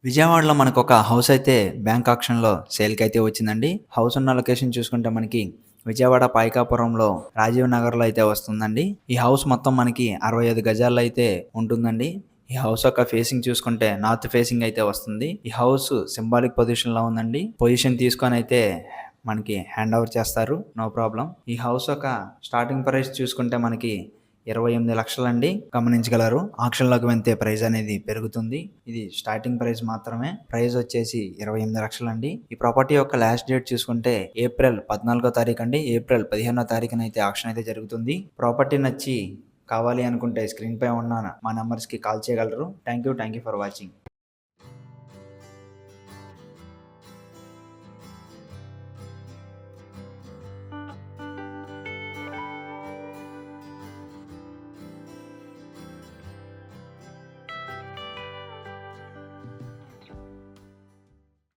విజయవాడలో మనకొక హౌస్ అయితే బ్యాంక్ ఆక్షన్‌లో సేల్‌కైతే వచ్చిందండి. హౌస్ ఉన్న లొకేషన్ చూసుకుంటే మనకి విజయవాడ పాయకాపురంలో రాజీవ్ నగర్‌లో అయితే వస్తుందండి. ఈ హౌస్ మొత్తం మనకి 65 గజాల్లో అయితే ఉంటుందండి. ఈ హౌస్ యొక్క ఫేసింగ్ చూసుకుంటే నార్త్ ఫేసింగ్ అయితే వస్తుంది. ఈ హౌస్ సింబాలిక్ పొజిషన్‌లో ఉందండి. పొజిషన్ తీసుకొనైతే మనకి హ్యాండ్ ఓవర్ చేస్తారు. No problem. ఈ హౌస్ యొక్క స్టార్టింగ్ ప్రైస్ చూసుకుంటే మనకి 28,00,000 అండి. గమనించగలరు. ఆక్షన్‌లోకి వెళ్తే ప్రైస్ అనేది పెరుగుతుంది. ఇది స్టార్టింగ్ ప్రైస్ మాత్రమే. ప్రైస్ వచ్చేసి 28,00,000 అండి. ఈ ప్రాపర్టీ యొక్క లాస్ట్ డేట్ చూసుకుంటే ఏప్రిల్ 14వ తారీఖు అండి. ఏప్రిల్ 15వ తారీఖునైతే ఆక్షన్ అయితే జరుగుతుంది. ప్రాపర్టీ నచ్చి కావాలి అనుకుంటే స్క్రీన్ పై ఉన్న మా నంబర్స్‌కి కాల్ చేయగలరు. Thank you for watching.